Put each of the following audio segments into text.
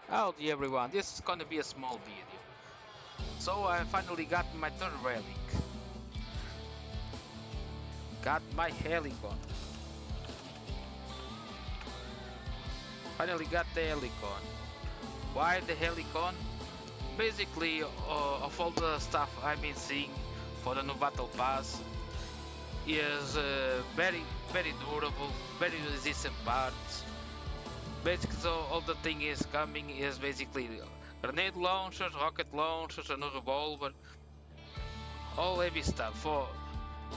Howdy everyone, this is gonna be a small video. So I finally got my third relic. Got my helicon. Finally got the helicon. Why the helicon? Basically, of all the stuff I've been seeing for the new battle pass, is very durable, very resistant parts. Basically, so all the thing is coming is basically grenade launchers, rocket launchers, and a revolver. All heavy stuff.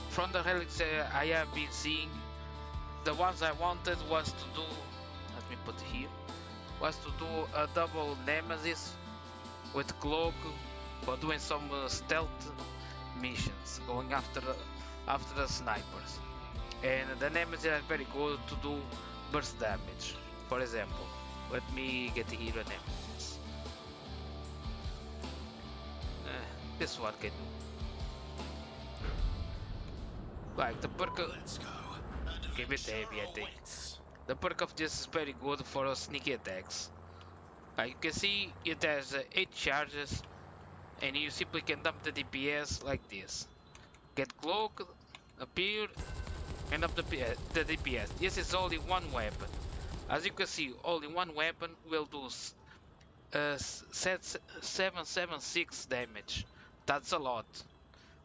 From the relics I have been seeing, the ones I wanted was to do, let me put it here, was to do a double nemesis with cloak for doing some stealth missions, going after the snipers. And the nemesis are very good to do burst damage. For example, let me get here a nemesis. This one can do. Like the perk, give it heavy, I think. The perk of this is very good for sneaky attacks. You can see it has 8 charges, and you simply can dump the DPS like this. Get cloak, appear, and up the DPS. This is only one weapon. As you can see, only one weapon will do 776 damage. That's a lot.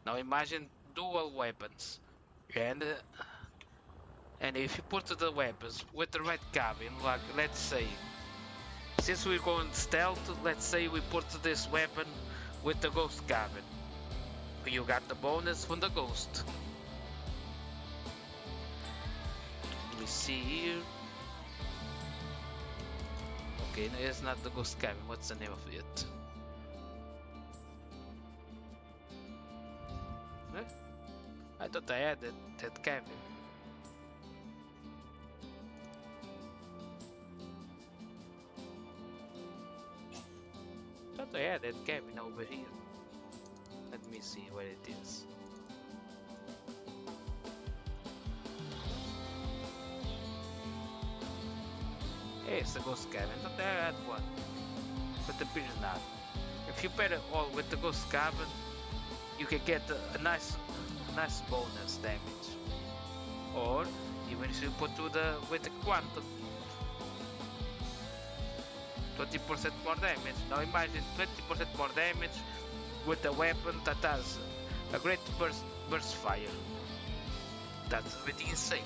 Now imagine dual weapons. And and if you put the weapons with the right cabin, like let's say, since we're going stealth, let's say we put this weapon with the ghost cabin. You got the bonus from the ghost. Let me see here. Okay, no, it's not the ghost cabin. What's the name of it? Eh? I thought I had that cabin. Thought I had that cabin over here. Let me see where it is. Hey, it's the ghost cabin. Thought I had one, but appears not. If you pair it all with the ghost cabin, you can get a nice bonus damage. Or even if you put with the quantum, 20% more damage. Now imagine 20% more damage with a weapon that has a great burst fire. That's really insane.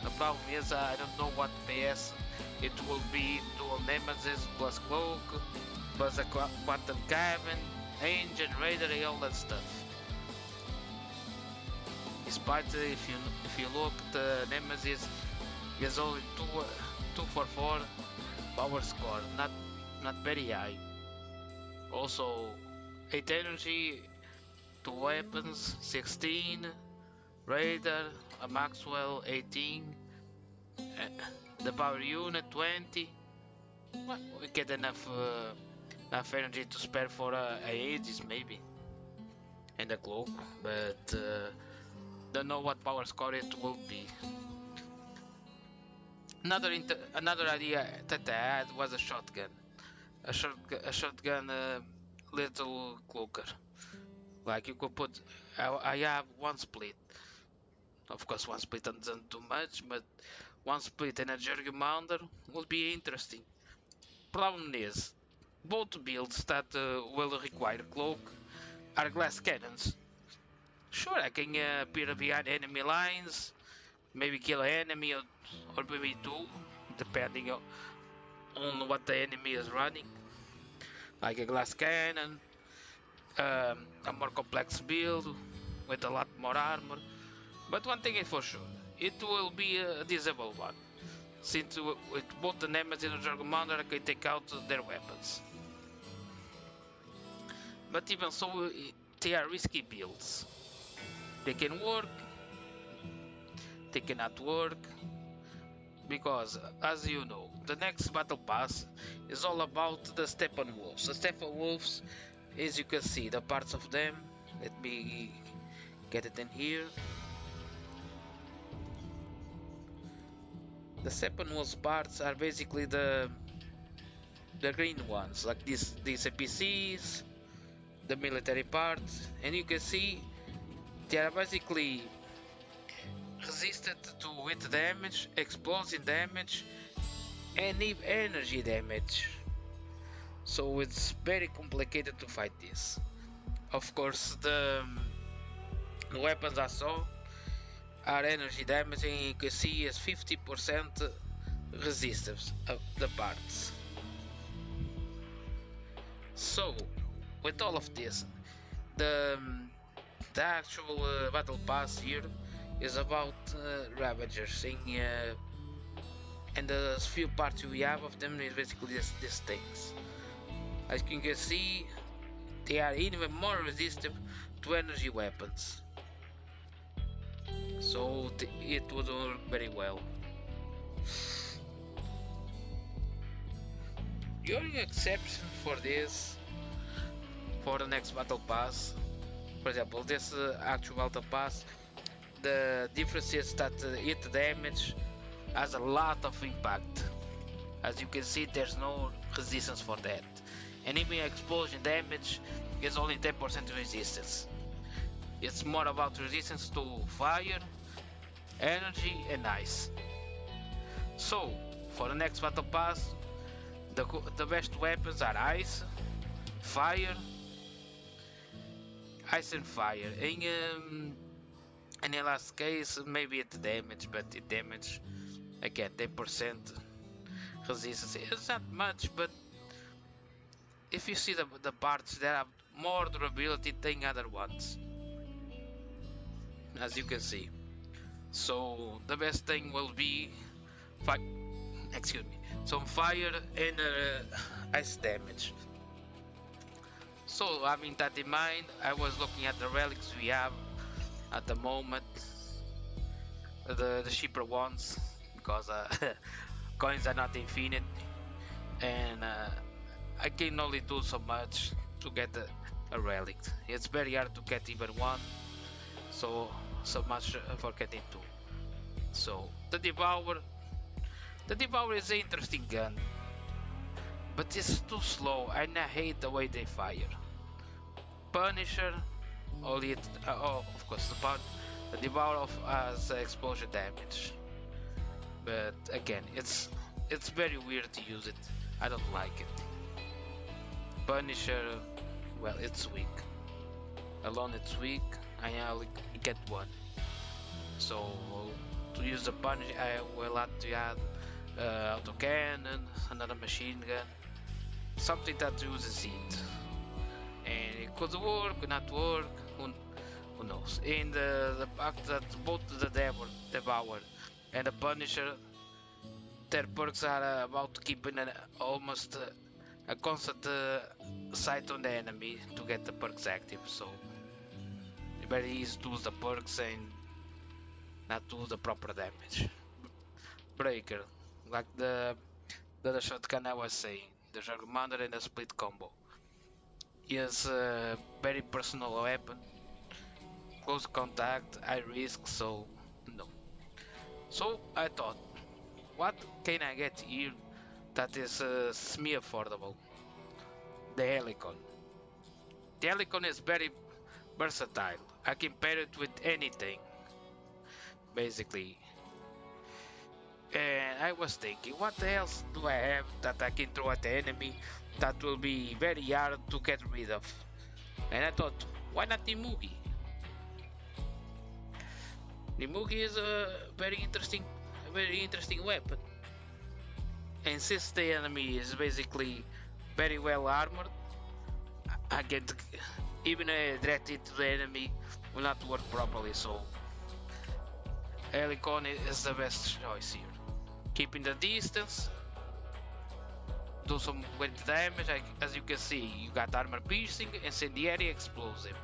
The problem is I don't know what PS it will be. Dual nemesis plus cloak plus a quantum cabin, engine, radar, all that stuff. Despite if you look, the nemesis is only 244 power score, not very high. Also 8 energy, 2 weapons, 16, radar, a Maxwell 18, the power unit 20. Well, we get enough energy to spare for Aegis maybe, and a cloak, but don't know what power score it will be. Another idea that I had was a shotgun, a shotgun little cloaker. Like you could put, I have one split. Of course, one split doesn't do much, but one split and a Gergymander would be interesting. Problem is, both builds that will require cloak are glass cannons. Sure, I can appear behind enemy lines, maybe kill an enemy or maybe two, depending on what the enemy is running. Like a glass cannon, a more complex build with a lot more armor. But one thing is for sure, it will be a disabled one, since with both the Nemesis and the Dragomander I can take out their weapons. But even so, they are risky builds. They can work, they cannot work, because as you know, the next battle pass is all about the Steppenwolves. The Steppenwolves, as you can see, the parts of them, let me get it in here. The Steppenwolves parts are basically the the green ones, like these NPCs, the military parts, and you can see they are basically resistant to hit damage, explosion damage, and even energy damage. So it's very complicated to fight this. Of course, the weapons I saw are energy damage, and you can see is 50% resistance of the parts. So, with all of this, the the actual battle pass here is about Ravagers, and the few parts we have of them is basically these things. As you can see, they are even more resistant to energy weapons. So it would work very well. The only exception for this, for the next battle pass, for example, this actual battle pass, the difference is that hit damage has a lot of impact. As you can see, there's no resistance for that. And even explosion damage is only 10% resistance. It's more about resistance to fire, energy, and ice. So, for the next battle pass, the best weapons are ice, fire, ice and fire. In the last case, maybe it damage, but it damage again 10% resistance. It's not much, but if you see the parts that have more durability than other ones, as you can see. So the best thing will be excuse me, some fire and ice damage. So having that in mind, I was looking at the relics we have at the moment, the cheaper ones, because coins are not infinite, and I can only do so much to get a relic. It's very hard to get even one, so much for getting two. So the Devourer is an interesting gun, but it's too slow and I hate the way they fire. Punisher, only of course the Devourer has explosion damage, but again it's very weird to use it. I don't like it. Punisher, well, it's weak. Alone it's weak. I only get one. So to use the Punisher, I will have to add autocannon, another machine gun, something that uses it. And it could work, could not work, who knows. And the fact that both the Devourer and the Punisher, their perks are about to keep in almost a constant sight on the enemy to get the perks active. So it's very easy to use the perks and not do the proper damage. Breaker, like the shotgun I was saying, the Commander and the split combo, is a very personal weapon. Close contact, high risk, so no. So I thought, what can I get here that is semi-affordable? The Helicon. The Helicon is very versatile. I can pair it with anything, basically. And I was thinking, what else do I have that I can throw at the enemy that will be very hard to get rid of? And I thought, why not Nimugi? Nimugi is a very interesting weapon. And since the enemy is basically very well armored, I get even a direct hit to the enemy will not work properly. So Helicon is the best choice here. Keeping the distance, do some great damage. As you can see, you got armor piercing, incendiary, explosive.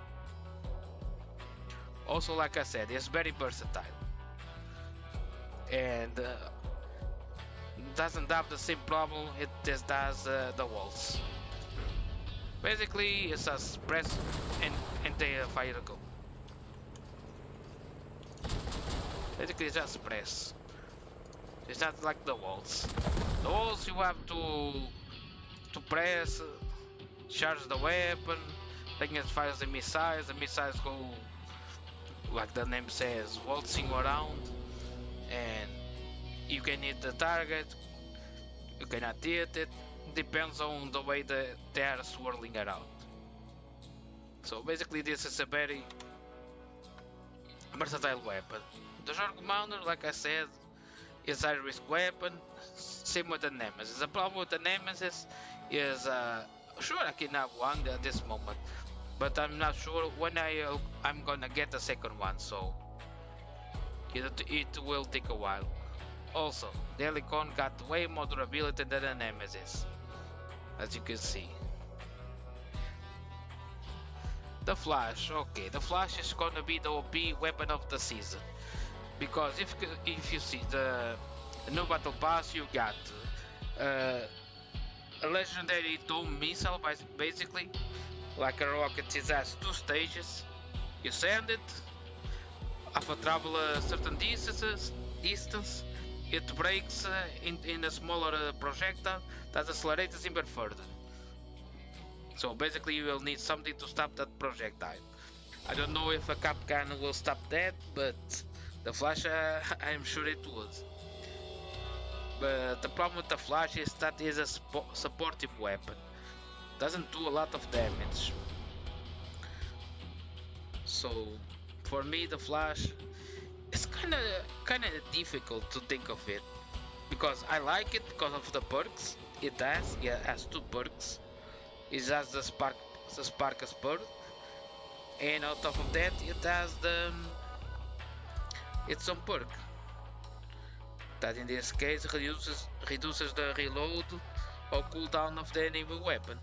Also, like I said, it's very versatile and doesn't have the same problem it just does the walls. Basically, it's a press and they fire go. Basically, it's just press. It's not like the walls. The walls you have to to press, charge the weapon, then it fires the missiles go, like the name says, waltzing around, and you can hit the target, you cannot hit it, depends on the way they are swirling around. So basically this is a very versatile weapon. The short commander, like I said, is a high risk weapon, same with the Nemesis. The problem with the Nemesis is, sure I can have one at this moment, but I'm not sure when I'm gonna get the second one, so it will take a while. Also, the Helicon got way more durability than the Nemesis, as you can see. The Flash, okay, the Flash is gonna be the OP weapon of the season, because if you see the new battle pass, you got a legendary dome missile, basically like a rocket. It has 2 stages. You send it, after travel a certain distance, it breaks in a smaller projectile that accelerates even further. So basically you will need something to stop that projectile. I don't know if a cap cannon will stop that, but the Flash, I'm sure it would. But the problem with the Flash is that it is a supportive weapon. Doesn't do a lot of damage. So for me the Flash is kinda difficult to think of it, because I like it because of the perks it has. Yeah, it has 2 perks. It has the Sparkus perk, and on top of that it has its own perk that in this case reduces the reload or cooldown of the enemy weapon.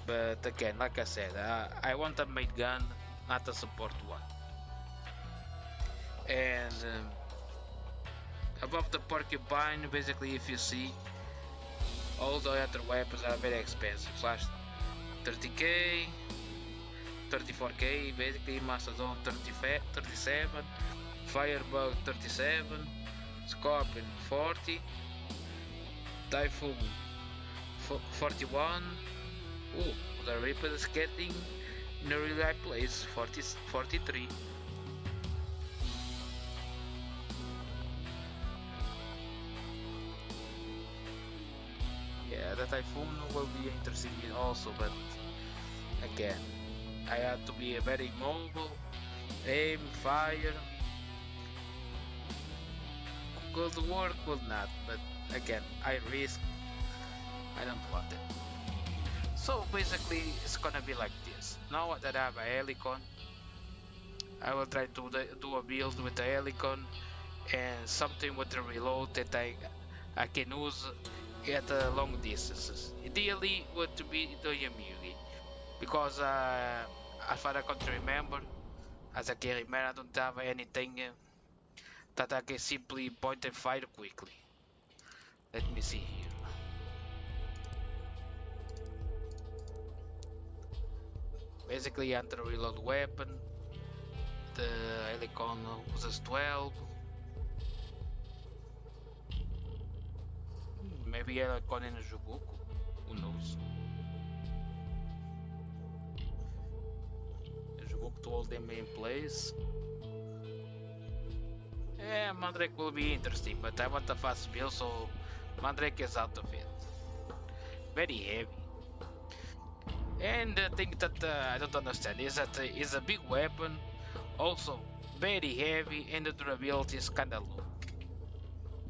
But again, like I said, I want a main gun, not a support one. And above the Porcupine, basically, if you see, all the other weapons are very expensive. Flash 30k, 34k, basically Mastodon 37, Firebug 37, Scorpion 40, Typhoon 41. Ooh, the Reaper is getting in a really high place, 43. Yeah, the Typhoon will be interesting also, but again, I have to be very mobile, aim, fire. Could work, could not, but again, I risk, I don't want it. So basically, it's gonna be like this. Now that I have a Helicon, I will try to do a build with the Helicon and something with the reload that I can use at long distances. Ideally, would be the Yamiri, because as far as I can remember, as a carryman, I don't have anything that I can simply point and fire quickly. Let me see here. Basically, under reload weapon, the Helicon uses 12. Maybe Helicon in Jubuku, who knows? Jubuku to hold them in place. Yeah, Mandrake will be interesting, but I want a fast build, so Mandrake is out of it. Very heavy. And the thing that I don't understand is that it's a big weapon, also very heavy, and the durability is kinda low.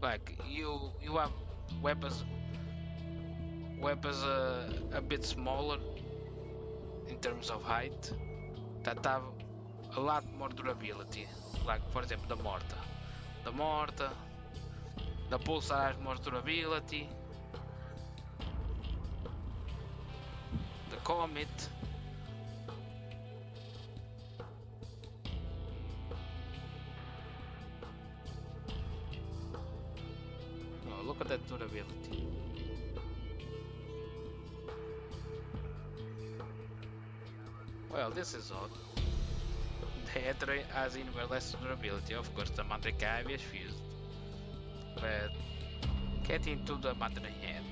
Like you have weapons a bit smaller in terms of height that have a lot more durability. Like for example the Mortar, the Pulsar has more durability. Comet. Oh, look at that durability. Well, this is odd. The Heather has even less durability. Of course, the Mandrake is fused. But getting to the Mandrake head.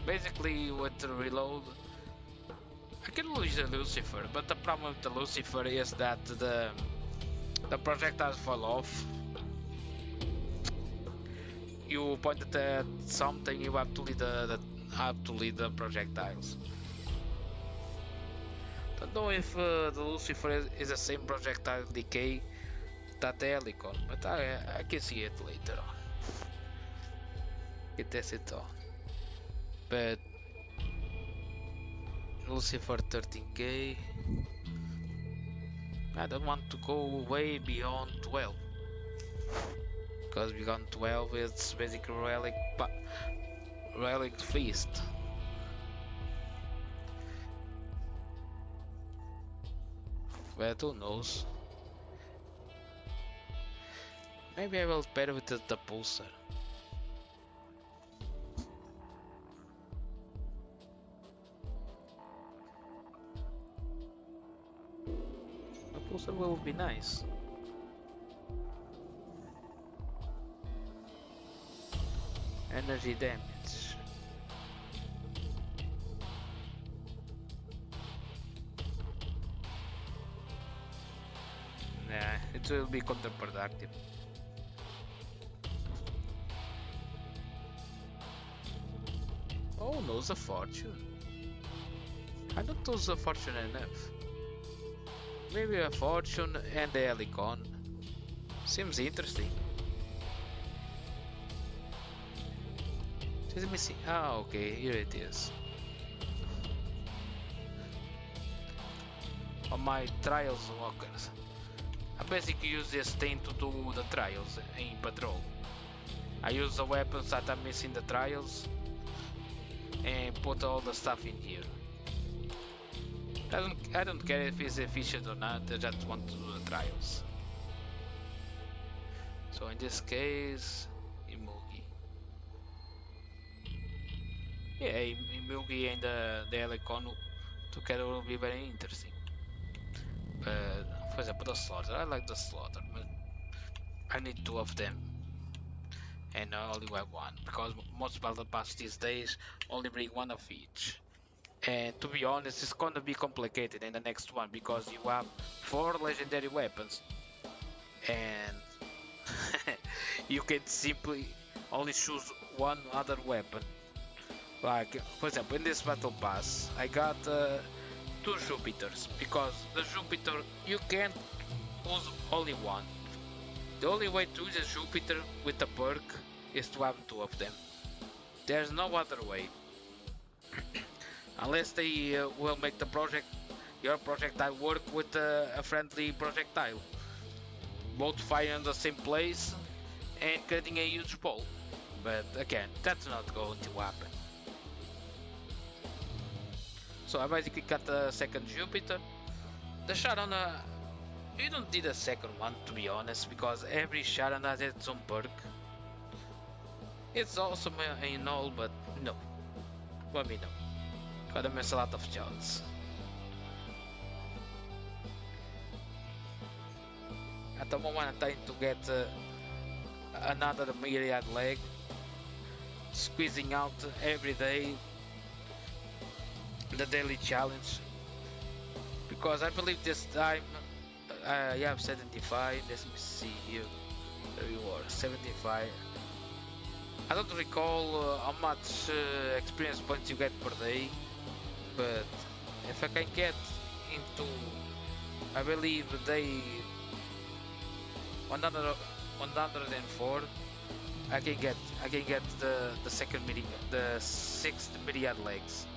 Basically, with the reload, I can use the Lucifer, but the problem with the Lucifer is that the projectiles fall off. You pointed at something, you have to lead the projectiles. Don't know if the Lucifer is the same projectile decay that the Helicon, but I can see it later on. It test it on. But Lucifer 13k. I don't want to go way beyond 12. Because beyond 12 it's basically relic feast. But who knows? Maybe I will pair with the pulsar. The pulsar will be nice. Energy damage. Nah, it will be counterproductive. Oh no, the fortune. I don't use the fortune enough. Maybe a fortune and the Helicon. Seems interesting. Let me see. Ah, okay, here it is. On my trials walkers. I basically use this thing to do the trials in patrol. I use the weapons that I miss in the trials and put all the stuff in here. I don't care if it's efficient or not, I just want to do the trials. So in this case, Imugi. Yeah, Imugi and the Helicon together will be very interesting. For example, the slaughter. I like the slaughter, but I need two of them. And I only have one, because most battle pass these days only bring one of each. And to be honest, it's gonna be complicated in the next one, because you have 4 legendary weapons. And you can simply only choose one other weapon. Like, for example, in this battle pass, I got 2 Jupiters, because the Jupiter you can't use only one. The only way to use a Jupiter with a perk is to have 2 of them. There's no other way. Unless they will make your projectile work with a friendly projectile. Both fire in the same place and creating a huge ball. But again, that's not going to happen. So I basically got the second Jupiter. The Sharon, you don't need a second one to be honest, because every Sharon has its own perk. It's awesome and all, but no. Let me know. Gotta miss a lot of shots. At the moment I'm trying to get another myriad leg. Squeezing out every day the daily challenge, because I believe this time I have 75. Let me see here. There you are, 75. I don't recall how much experience points you get per day, but if I can get into, I believe day 104, I can get the second myriad, the 6th myriad legs.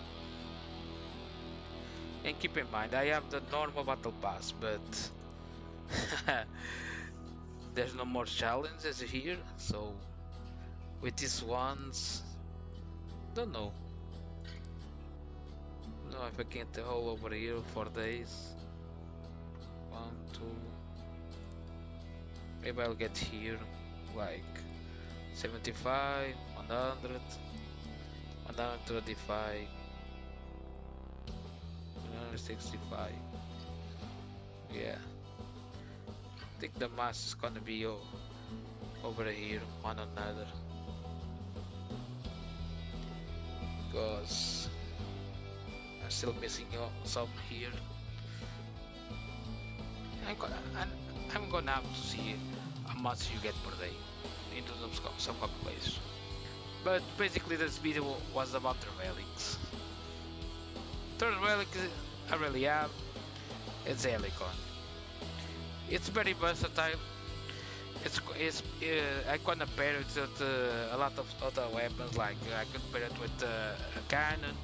And keep in mind, I have the normal battle pass, but there's no more challenges here, so with these ones, don't know. No, if I can't hold over here 4 days. 1, 2. Maybe I'll get here like 75, 100, 135. 165. Yeah, I think the mass is gonna be over here, one another. because I'm still missing some here. I'm gonna have to see how much you get per day into some calculation. But basically this video was about the relics. Third relic I really have, it's Helicon. It's very versatile. I can pair it with a lot of other weapons, like I could pair it with a cannon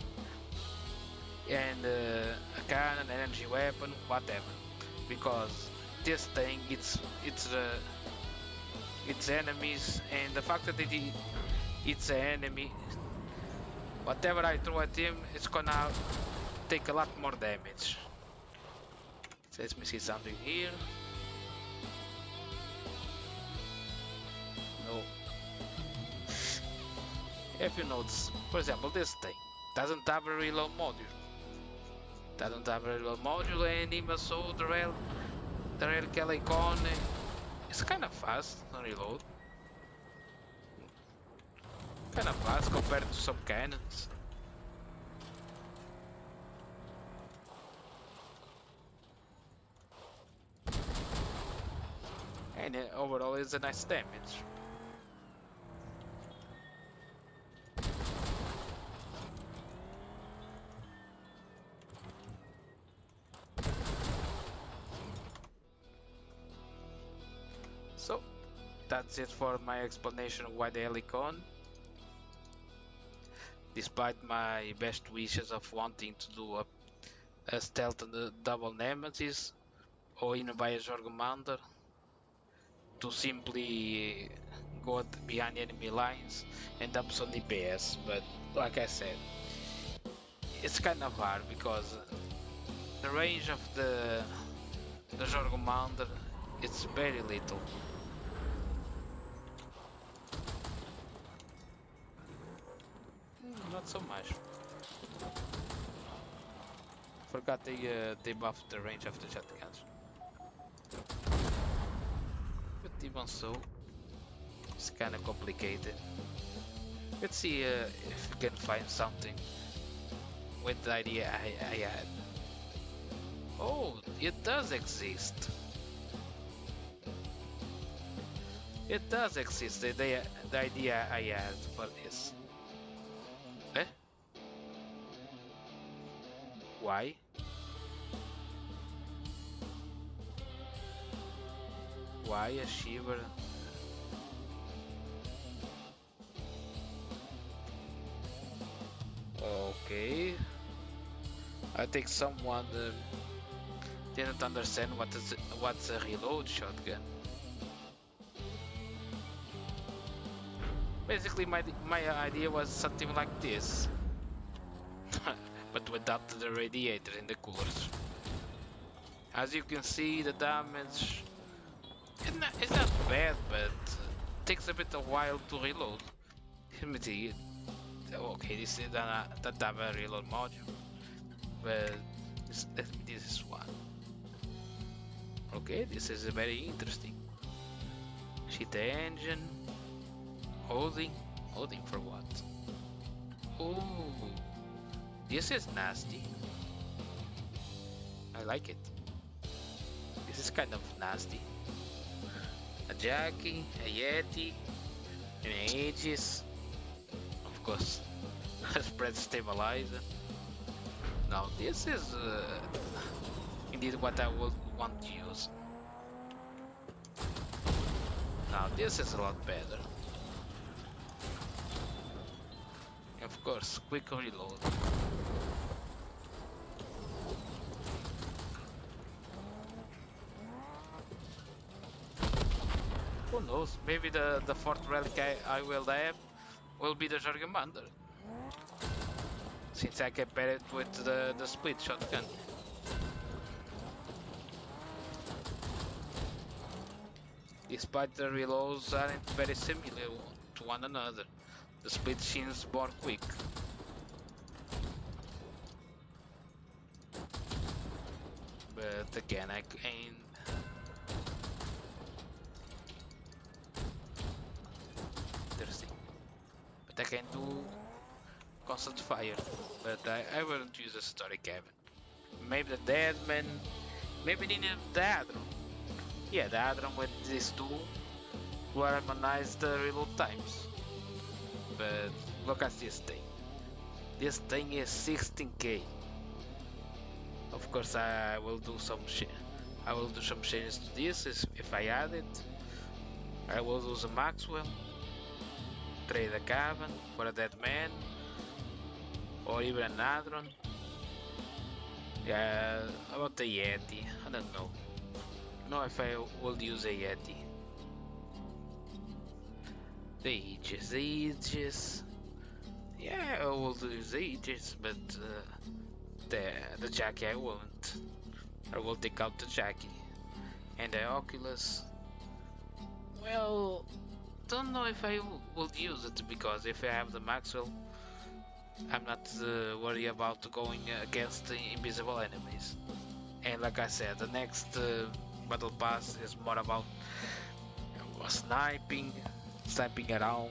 and an energy weapon, whatever. Because this thing, it's enemies, and the fact that it's an enemy, whatever I throw at him, it's gonna take a lot more damage. So let me see something here. No. If you notice, for example, this thing doesn't have a reload module. And even so the relic icon is kind of fast on reload. Kind of fast compared to some cannons. And overall it's a nice damage. So that's it for my explanation of why the Helicon. Despite my best wishes of wanting to do a stealth and a double nemesis, or even by a Jorgmander, to simply go behind enemy lines and up some DPS, but like I said, it's kind of hard because the range of the Jorgmander, it's very little. Not so much. Forgot they buffed the range of the shotguns. But even so, it's kinda complicated. Let's see if we can find something with the idea I had. Oh, it does exist. It does exist, the idea I had for this. Eh? Why? Why a shiver? Okay. I think someone didn't understand what's a reload shotgun. Basically, my idea was something like this, but without the radiator in the coolers. As you can see, the damage it's not bad, but takes a bit of while to reload. Let me see. Okay, this is that have a reload module, but this is one. Okay, this is very interesting. See the engine. Holding for what? Ooh, this is nasty. I like it. This is kind of nasty. A Jackie, a Yeti, an Aegis, of course, a spread stabilizer. Now this is indeed what I would want to use. Now this is a lot better. Of course, quick reload. Who knows? Maybe the fourth relic I will have will be the Jorgmander, since I can pair it with the split shotgun. Despite the reloads aren't very similar to one another, the split seems more quick. But again, I ain't... Interesting. But I can do constant fire. But I wouldn't use a story cabin. Maybe the dead man, maybe even the Hadron. Yeah, the Hadron with these two will harmonize the reload times. But look at this thing. This thing is 16k. Of course, I will do some I will do some changes to this if I add it. I will use a Maxwell, trade a cabin for a dead man, or even an Hadron. Yeah, about the Yeti, I don't know. No, if I will use a Yeti. The Aegis. Yeah, I will use the Aegis, but the Jackie I won't. I will take out the Jackie. And the Oculus. Well, don't know if I will use it because if I have the Maxwell, I'm not worried about going against the invisible enemies. And like I said, the next battle pass is more about sniping around,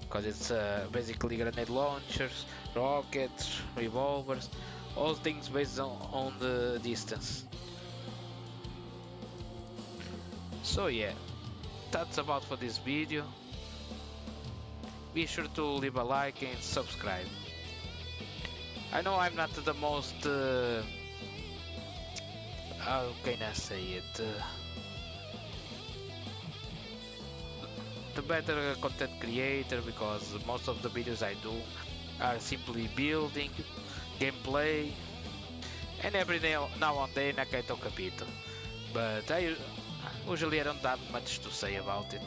because it's basically grenade launchers, rockets, revolvers, all things based on the distance. So yeah, that's about for this video. Be sure to leave a like and subscribe. I know I'm not the most how can I say it, the better content creator, because most of the videos I do are simply building, gameplay, and every now and then I can talk a bit, but usually I don't have much to say about it,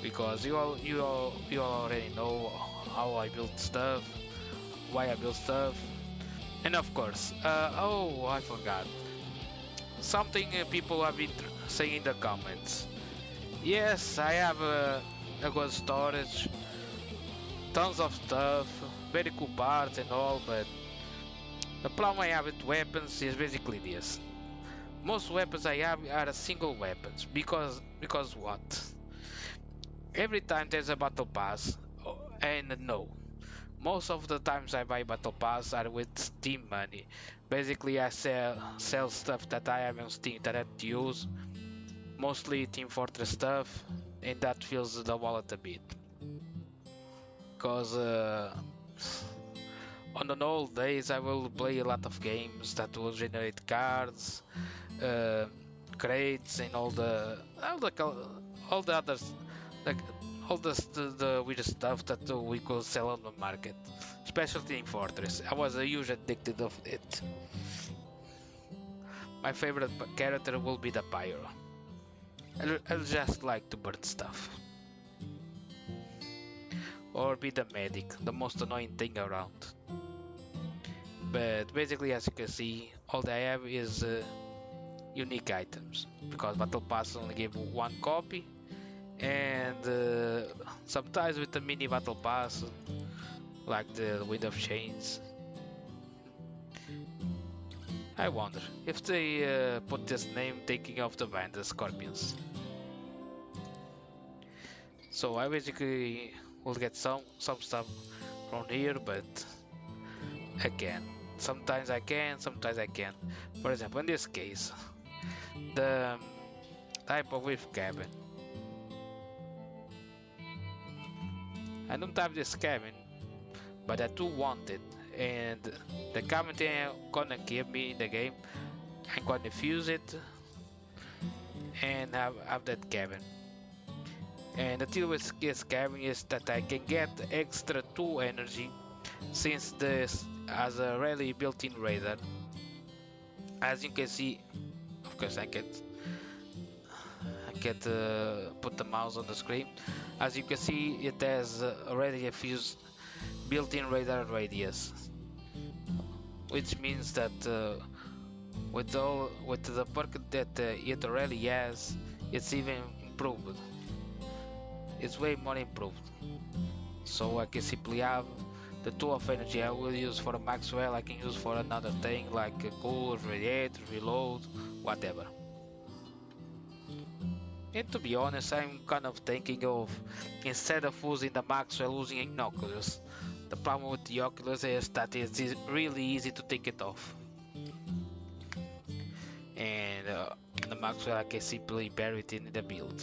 because you already know how I build stuff, why I build stuff, and of course, oh, I forgot something people have been saying in the comments. Yes, I have a good storage, tons of stuff, very cool parts and all, but the problem I have with weapons is basically this. Most weapons I have are single weapons, because what? Every time there's a battle pass, and no, most of the times I buy battle pass are with Steam money. Basically, I sell stuff that I have on Steam that I don't use, mostly Team Fortress stuff, and that fills the wallet a bit. Cause on the old days I will play a lot of games that will generate cards, crates, and all the others, like all the weird stuff that we could sell on the market, especially in Fortress. I was a huge addicted of it. My favorite character will be the Pyro. I just like to burn stuff. Or be the medic, the most annoying thing around. But basically, as you can see, all I have is unique items, because Battle Pass only gave one copy, and sometimes with the mini Battle Pass, like the Wind of Chains. I wonder if they put this name taking off the band, the Scorpions. So I basically will get some stuff from here, but again, sometimes I can, sometimes I can't. For example, in this case, the type of with cabin. I don't have this cabin, but I do want it, and the cabin they're gonna give me in the game, I'm gonna fuse it and have that cabin. And the deal with this cabin is that I can get extra 2 energy, since this has a really built-in radar. As you can see, of course I can't put the mouse on the screen. As you can see, it has already a fused built-in radar radius, which means that with the perk that it already has, it's even improved. It's way more improved. So I can simply have the 2 of energy I will use for a Maxwell, I can use for another thing like a cool, radiate, reload, whatever. And to be honest, I'm kind of thinking of, instead of using the Maxwell, using Inoculus. The problem with the Oculus is that it's really easy to take it off. And the Maxwell I can simply bury it in the build.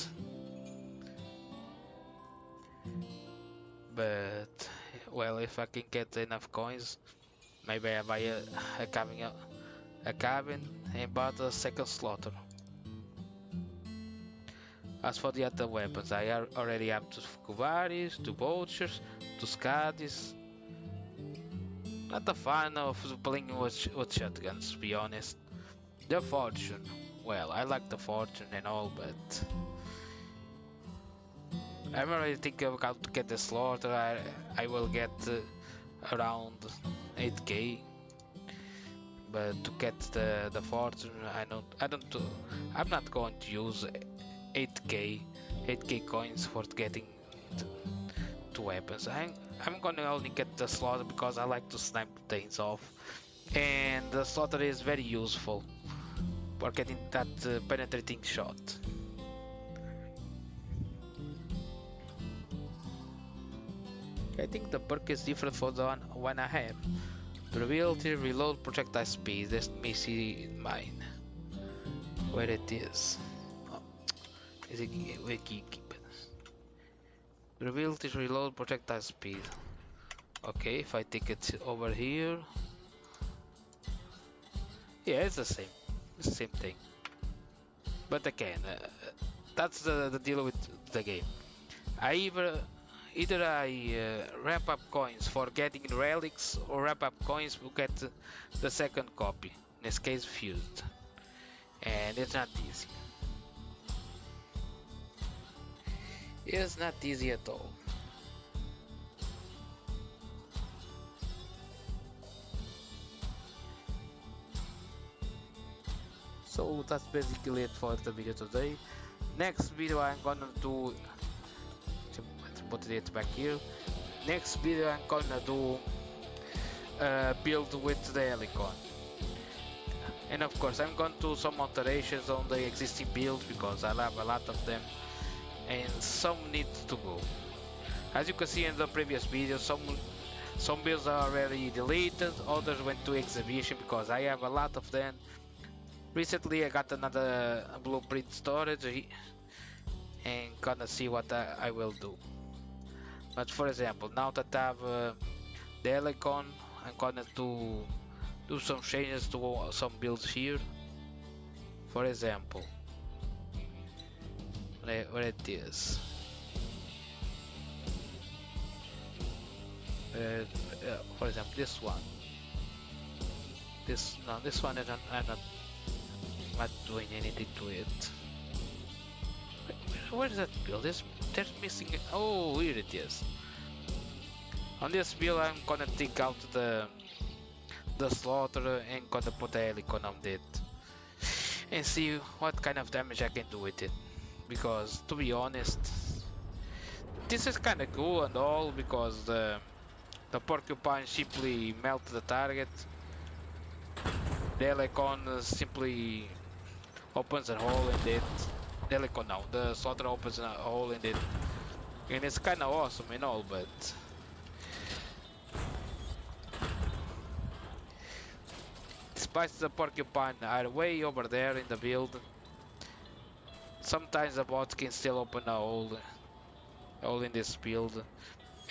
But, well, if I can get enough coins, maybe I buy a cabin and bought a second slaughter. As for the other weapons, I already have 2 Kuvaris, 2 Vultures, 2 Skadis. Not a fan of playing with shotguns, to be honest. The Fortune. Well, I like the Fortune and all, but I'm already thinking of how to get the Slaughter. I will get around 8k. But to get the Fortune, I'm not going to use 8k coins for getting 2 weapons. I'm gonna only get the Slaughter because I like to snipe things off, and the Slaughter is very useful for getting that penetrating shot. I think the perk is different for the one I have. Durability, reload, projectile speed. Let me see mine. Where it is. Oh, is it where keep it? Durability, reload, projectile speed. Okay, if I take it over here. Yeah, it's the same. It's the same thing. But again, that's the deal with the game. Either I ramp up coins for getting relics, or ramp up coins to get the second copy. In this case, fused, and it's not easy. It's not easy at all. So that's basically it for the video today. Next video I'm gonna do, let's put it back here. Next video I'm gonna do build with the Helicon. And of course I'm going to do some alterations on the existing build because I have a lot of them and some need to go. As you can see in the previous video, some builds are already deleted, others went to exhibition because I have a lot of them. Recently I got another blueprint storage and gonna see what I will do. But for example, now that I have the Helicon, I'm gonna do some changes to some builds here. For example, where it is. For example, this one. This one I'm not doing anything to it. Where's that build? There's missing. Oh, here it is. On this build, I'm gonna take out the Slaughter and gonna put the Helicon on it and see what kind of damage I can do with it. Because to be honest, this is kind of cool and all because the Porcupine simply melt the target. The Helicon simply opens a hole in it. The Helicon now, the Slaughter opens a hole in it, and it's kind of awesome and all, but despite the Porcupine are way over there in the build, sometimes the bots can still open a hole in this build,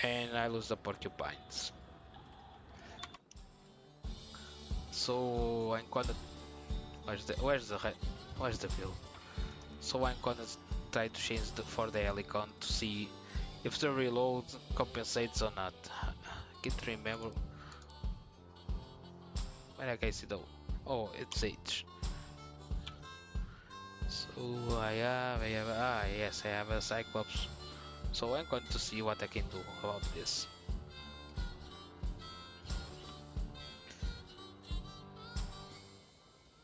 and I lose the Porcupines. So I'm gonna where's the build? So I'm gonna try to change for the Helicon to see if the reload compensates or not. I can't remember. Where can I see the? Oh, it's H. So I have yes, I have a Cyclops. So I'm going to see what I can do about this.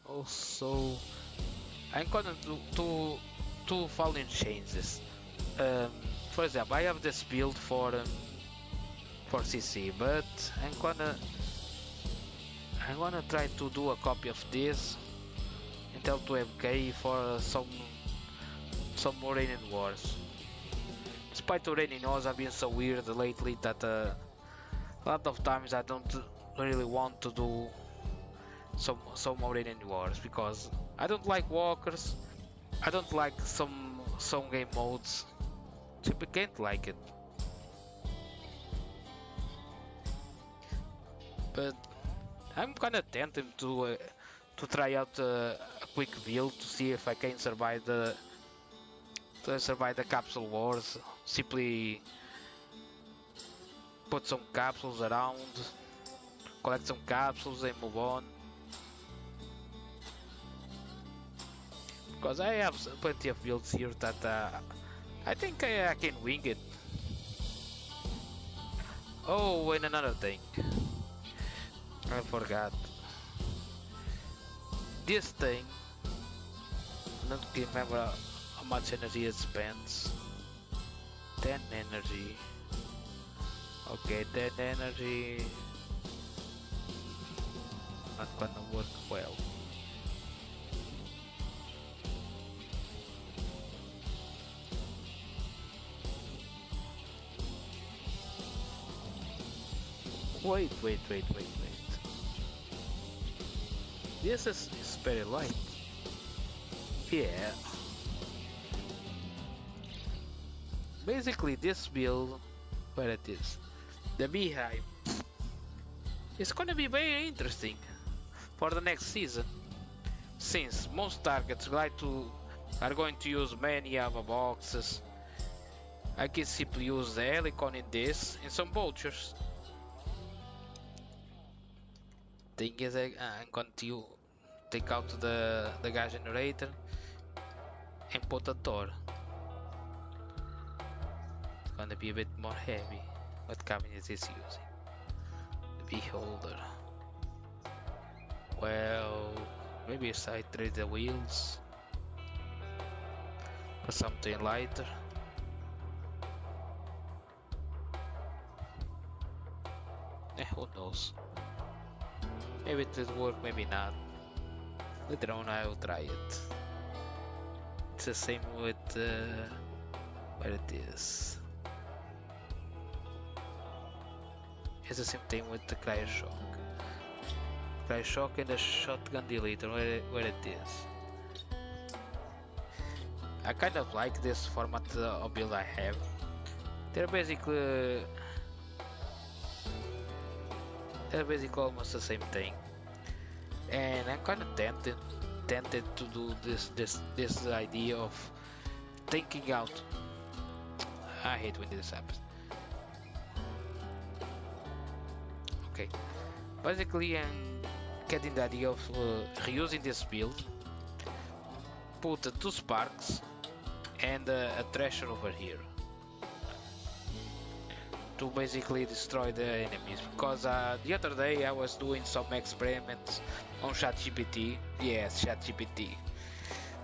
Also, I'm gonna do two following changes. For example, I have this build for CC, but I'm gonna try to do a copy of this Intel 2MK for some more raining wars. Despite the raining wars have been so weird lately that a lot of times I don't really want to do some more raining wars because I don't like walkers. I don't like some game modes. Simply can't like it. But I'm kinda tempted to try out a quick build to see if I can survive the capsule wars. Simply put some capsules around, collect some capsules and move on. Because I have plenty of builds here that I think I can wing it. Oh, and another thing, I forgot. This thing, I don't remember how much energy it spends. 10 energy. Okay, 10 energy. Not gonna work well. Wait. This is very light. Yeah. Basically, this build, where it is, the beehive, is gonna be very interesting for the next season, since most targets are going to use many other boxes. I can simply use the helicon in this and some vultures. Thing is, I'm going to take out the gas generator and put a door. It's gonna be a bit more heavy. What cabin is this using? The beholder. Well, maybe I trade the wheels for something lighter. Who knows? Maybe it will work, maybe not. Later on I will try it. It's the same with where it is. It's the same thing with the cryo shock. Cryo shock and the shotgun deleter where it is. I kind of like this format of build I have. They're basically almost the same thing, and I'm kind of tempted to do this idea of thinking out. I hate when this happens. Okay, basically I'm getting the idea of reusing this build, put 2 sparks and a treasure over here to basically destroy the enemies, because the other day I was doing some experiments on ChatGPT. Yes, ChatGPT.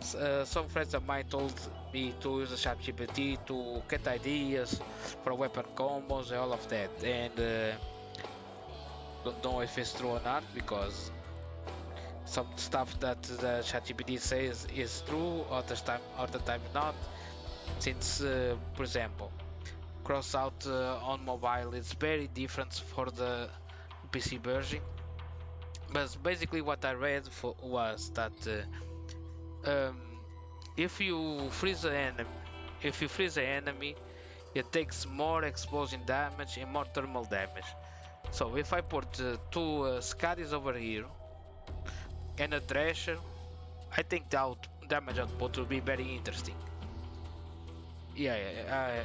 Some friends of mine told me to use the ChatGPT to get ideas for weapon combos and all of that, and don't know if it's true or not, because some stuff that the ChatGPT says is true, other time not. Since, for example, crossout on mobile is very different for the PC version, but basically what I read was that if you freeze an enemy, it takes more explosion damage and more thermal damage. So if I put 2 Scuddies over here and a Thrasher, I think the damage output will be very interesting. Yeah,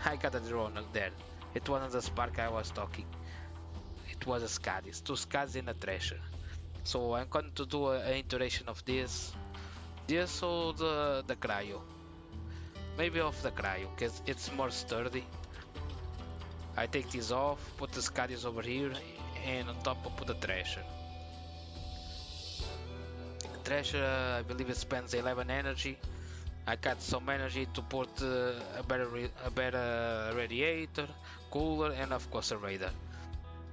I got it wrong there. It wasn't the spark I was talking. It was a Scuddies, 2 Scuddies and a Thrasher. So I'm going to do an iteration of this or the cryo. Maybe off the cryo, because it's more sturdy. I take this off, put the Scuddies over here, and on top I put the Thrasher. Thrasher, I believe it spends 11 energy. I got some energy to put a better radiator, cooler, and of course a radar.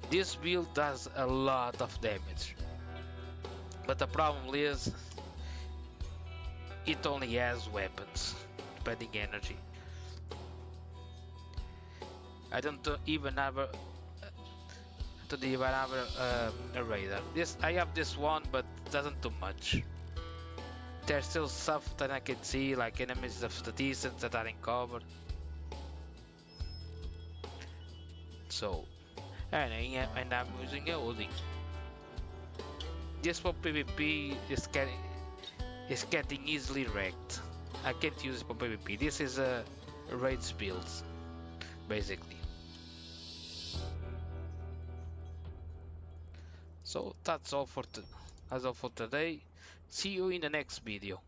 This build does a lot of damage, but the problem is it only has weapons, spending energy. I even have a radar. This I have this one, but doesn't do much. There's still stuff that I can see, like enemies of the distance that are in cover. So, and I'm using a holding. This for PvP is getting easily wrecked. I can't use it for PvP. This is a raids builds, basically. So that's all for today. See you in the next video.